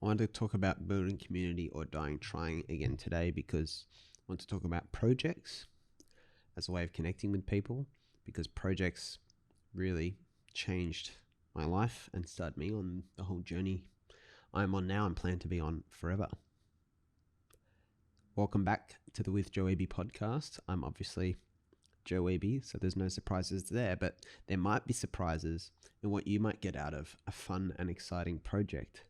I wanted to talk about building community or dying trying again today because I want to talk about projects as a way of connecting with people, because projects really changed my life and started me on the whole journey I'm on now and plan to be on forever. Welcome back to the With Joe Wehbe podcast. I'm obviously Joe Wehbe, so there's no surprises there, but there might be surprises in what you might get out of a fun and exciting project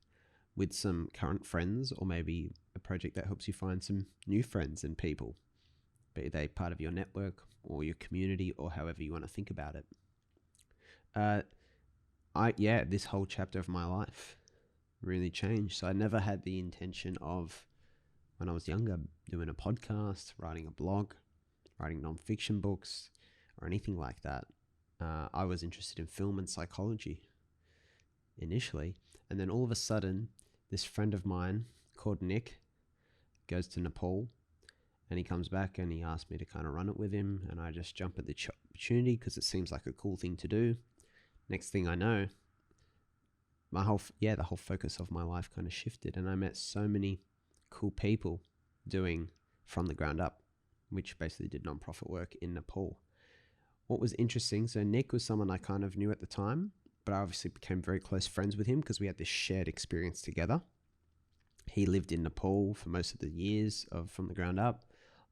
with some current friends, or maybe a project that helps you find some new friends and people, be they part of your network or your community or however you want to think about it. This whole chapter of my life really changed. So I never had the intention of, when I was younger, doing a podcast, writing a blog, writing non-fiction books, or anything like that. I was interested in film and psychology initially, and then all of a sudden, this friend of mine called Nick goes to Nepal, and he comes back and he asked me to kind of run it with him, and I just jump at the opportunity because it seems like a cool thing to do. Next thing I know, the whole focus of my life kind of shifted, and I met so many cool people doing from the ground up, which basically did nonprofit work in Nepal. What was interesting, so Nick was someone I kind of knew at the time, but I obviously became very close friends with him because we had this shared experience together. He lived in Nepal for most of the years of From the Ground Up.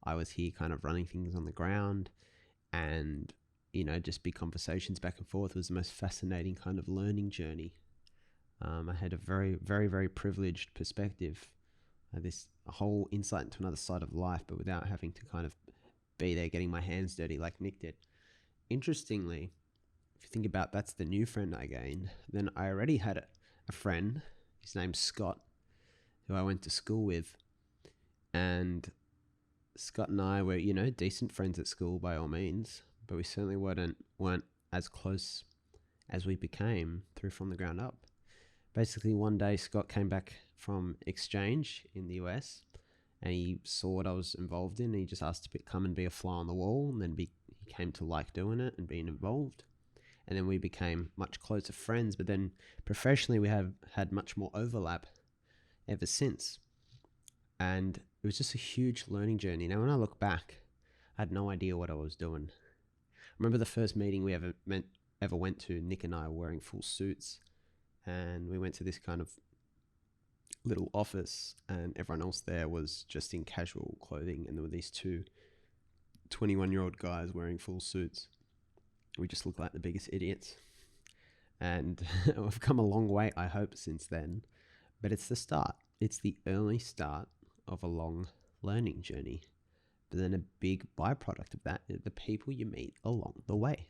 I was here kind of running things on the ground, and, just big conversations back and forth. It was the most fascinating kind of learning journey. I had a very, very, very privileged perspective, this whole insight into another side of life, but without having to kind of be there getting my hands dirty like Nick did. Interestingly, if you think about, that's the new friend I gained, then I already had a friend, his name's Scott, who I went to school with, and Scott and I were, decent friends at school by all means, but we certainly weren't as close as we became through From the Ground Up. Basically, one day Scott came back from exchange in the US, and he saw what I was involved in, and he just asked to come and be a fly on the wall, and then he came to like doing it and being involved. And then we became much closer friends, but then professionally we have had much more overlap ever since. And it was just a huge learning journey. Now, when I look back, I had no idea what I was doing. I remember the first meeting we ever went to, Nick and I were wearing full suits, and we went to this kind of little office, and everyone else there was just in casual clothing, and there were these two 21-year-old guys wearing full suits. We just look like the biggest idiots. And we've come a long way, I hope, since then. But it's the start. It's the early start of a long learning journey. But then a big byproduct of that is the people you meet along the way.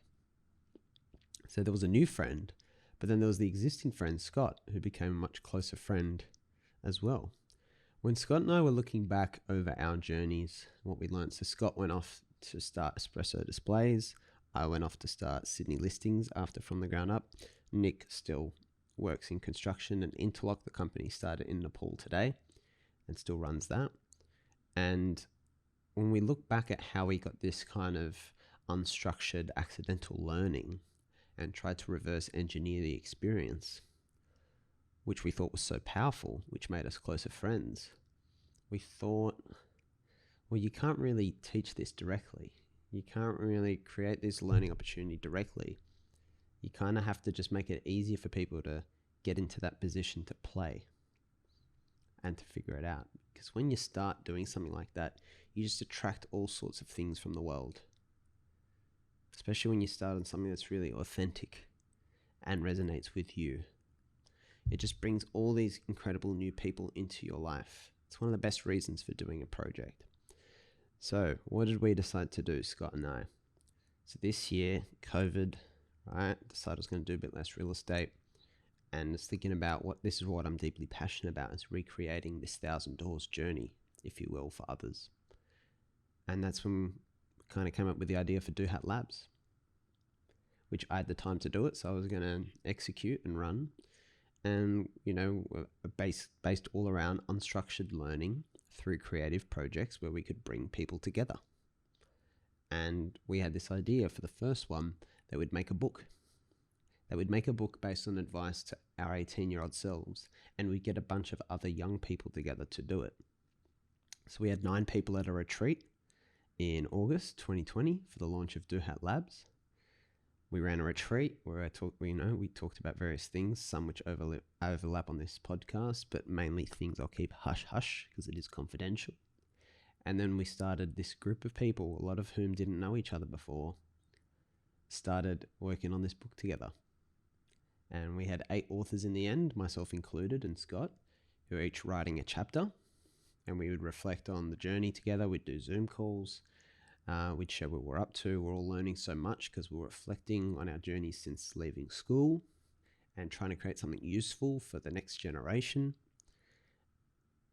So there was a new friend, but then there was the existing friend, Scott, who became a much closer friend as well. When Scott and I were looking back over our journeys, what we learned, so Scott went off to start Espresso Displays. I went off to start Sydney Listings after From the Ground Up. Nick still works in construction, and Interlock, the company, started in Nepal today and still runs that. And when we look back at how we got this kind of unstructured, accidental learning and tried to reverse engineer the experience, which we thought was so powerful, which made us closer friends, we thought, well, you can't really teach this directly. You can't really create this learning opportunity directly. You kind of have to just make it easier for people to get into that position to play and to figure it out. Because when you start doing something like that, you just attract all sorts of things from the world. Especially when you start on something that's really authentic and resonates with you. It just brings all these incredible new people into your life. It's one of the best reasons for doing a project. So what did we decide to do, Scott and I? So this year, COVID, right, decided I was going to do a bit less real estate, and was thinking about this is what I'm deeply passionate about, is recreating this 1,000 doors journey, if you will, for others. And that's when we kind of came up with the idea for Do Hat Labs, which I had the time to do it, so I was going to execute and run. And, based all around unstructured learning through creative projects where we could bring people together. And we had this idea for the first one that we'd make a book. That we'd make a book based on advice to our 18-year-old selves, and we'd get a bunch of other young people together to do it. So we had 9 people at a retreat in August 2020 for the launch of Do Hat Labs. We ran a retreat where we talked about various things, some which overlap on this podcast, but mainly things I'll keep hush-hush because it is confidential. And then we started this group of people, a lot of whom didn't know each other before, started working on this book together. And we had 8 authors in the end, myself included and Scott, who were each writing a chapter. And we would reflect on the journey together. We'd do Zoom calls. We'd share what we're up to. We're all learning so much because we're reflecting on our journey since leaving school and trying to create something useful for the next generation.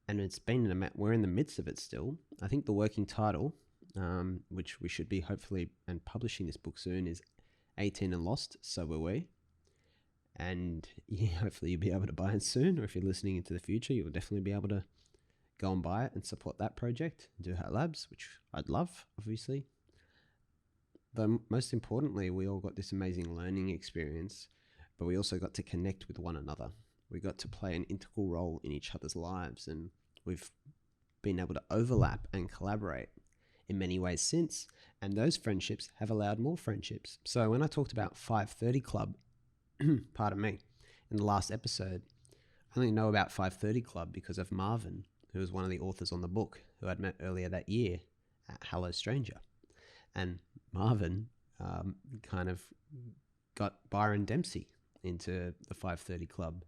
And we're in the midst of it still. I think the working title, which we should be hopefully and publishing this book soon, is 18 and Lost, So Were We. And hopefully you'll be able to buy it soon, or if you're listening into the future, you'll definitely be able to go and buy it and support that project, Do Hat Labs, which I'd love, obviously. But most importantly, we all got this amazing learning experience, but we also got to connect with one another. We got to play an integral role in each other's lives, and we've been able to overlap and collaborate in many ways since, and those friendships have allowed more friendships. So when I talked about 530 Club, pardon me, in the last episode, I only know about 530 Club because of Marvin, who was one of the authors on the book, who I'd met earlier that year at Hello Stranger. And Marvin kind of got Byron Dempsey into the 530 Club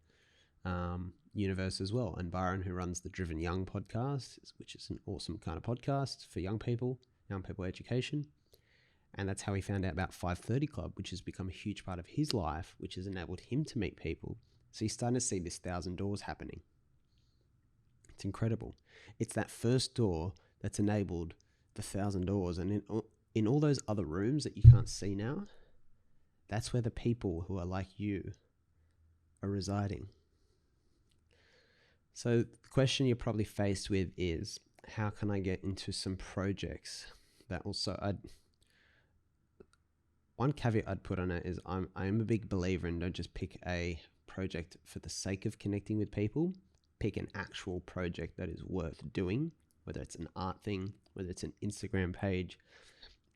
universe as well. And Byron, who runs the Driven Young podcast, which is an awesome kind of podcast for young people education. And that's how he found out about 530 Club, which has become a huge part of his life, which has enabled him to meet people. So he's starting to see this 1,000 doors happening. It's incredible. It's that first door that's enabled the 1,000 doors. And in all those other rooms that you can't see now, that's where the people who are like you are residing. So the question you're probably faced with is, how can I get into some projects that also one caveat I'd put on it is I am a big believer in don't just pick a project for the sake of connecting with people. Pick an actual project that is worth doing, whether it's an art thing, whether it's an Instagram page,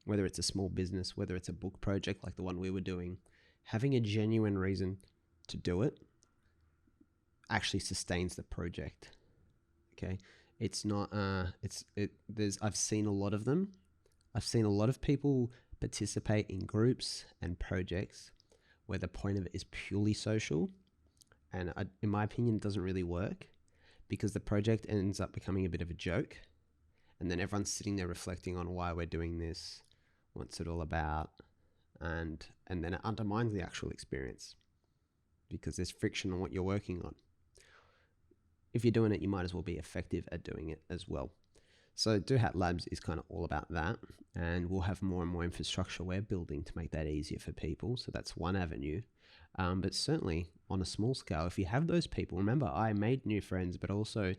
whether it's a small business, whether it's a book project like the one we were doing. Having a genuine reason to do it actually sustains the project. Okay, it's not. I've seen a lot of them. I've seen a lot of people participate in groups and projects where the point of it is purely social, and in my opinion, it doesn't really work because the project ends up becoming a bit of a joke, and then everyone's sitting there reflecting on why we're doing this, what's it all about, and then it undermines the actual experience because there's friction on what you're working on. If you're doing it, you might as well be effective at doing it as well. So Do Hat Labs is kind of all about that, and we'll have more and more infrastructure we're building to make that easier for people. So that's one avenue. But certainly on a small scale, if you have those people, remember I made new friends, but also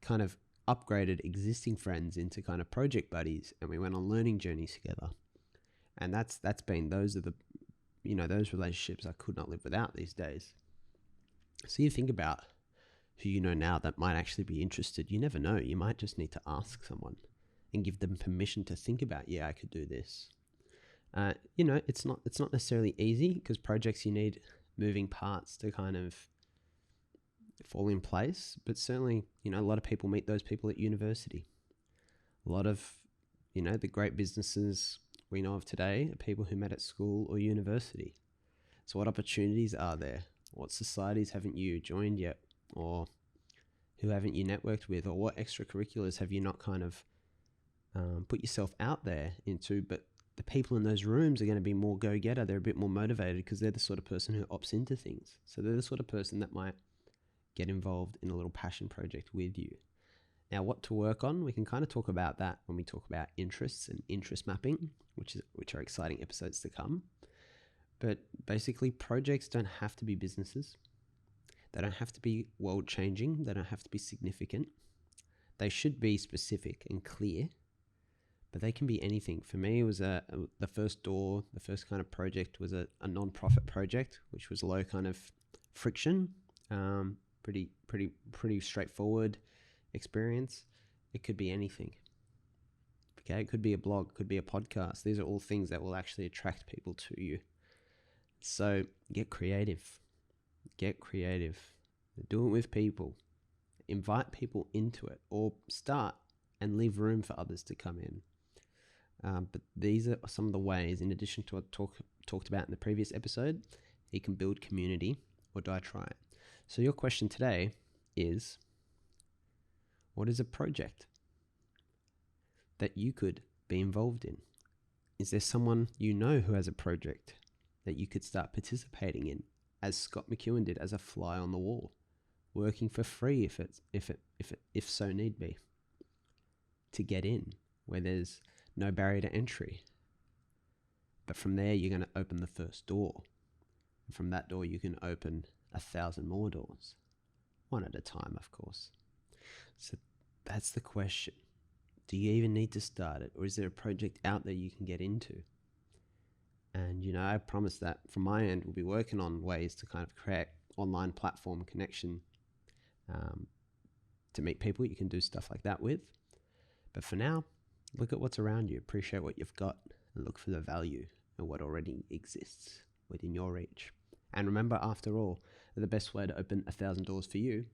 kind of upgraded existing friends into kind of project buddies, and we went on learning journeys together. And those are the, those relationships I could not live without these days. So you think about who you know now that might actually be interested. You never know. You might just need to ask someone and give them permission to think about, I could do this. It's not necessarily easy because projects, you need moving parts to kind of fall in place. But certainly, a lot of people meet those people at university. A lot of, the great businesses we know of today are people who met at school or university. So what opportunities are there? What societies haven't you joined yet? Or who haven't you networked with? Or what extracurriculars have you not kind of put yourself out there into? But the people in those rooms are going to be more go-getter. They're a bit more motivated because they're the sort of person who opts into things. So they're the sort of person that might get involved in a little passion project with you. Now, what to work on? We can kind of talk about that when we talk about interests and interest mapping, which are exciting episodes to come. But basically, projects don't have to be businesses. They don't have to be world-changing. They don't have to be significant. They should be specific and clear, but they can be anything. For me, it was the first kind of project was a non-profit project, which was low kind of friction, pretty straightforward experience. It could be anything. Okay, it could be a blog, could be a podcast. These are all things that will actually attract people to you. So get creative. Get creative. Do it with people. Invite people into it, or start and leave room for others to come in. But these are some of the ways, in addition to what I talked about in the previous episode, you can build community, or do I try it? So your question today is, what is a project that you could be involved in? Is there someone you know who has a project that you could start participating in, as Scott McEwen did, as a fly on the wall, working for free if so need be, to get in, where there's no barrier to entry. But from there, you're going to open the first door. And from that door, you can open 1,000 more doors, one at a time, of course. So that's the question. Do you even need to start it, or is there a project out there you can get into? And, I promise that from my end, we'll be working on ways to kind of create online platform connection to meet people you can do stuff like that with. But for now, look at what's around you, appreciate what you've got, and look for the value in what already exists within your reach. And remember, after all, the best way to open 1,000 doors for you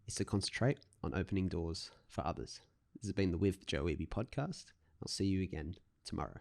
is to concentrate on opening doors for others. This has been the With Joe Wehbe Podcast. I'll see you again tomorrow.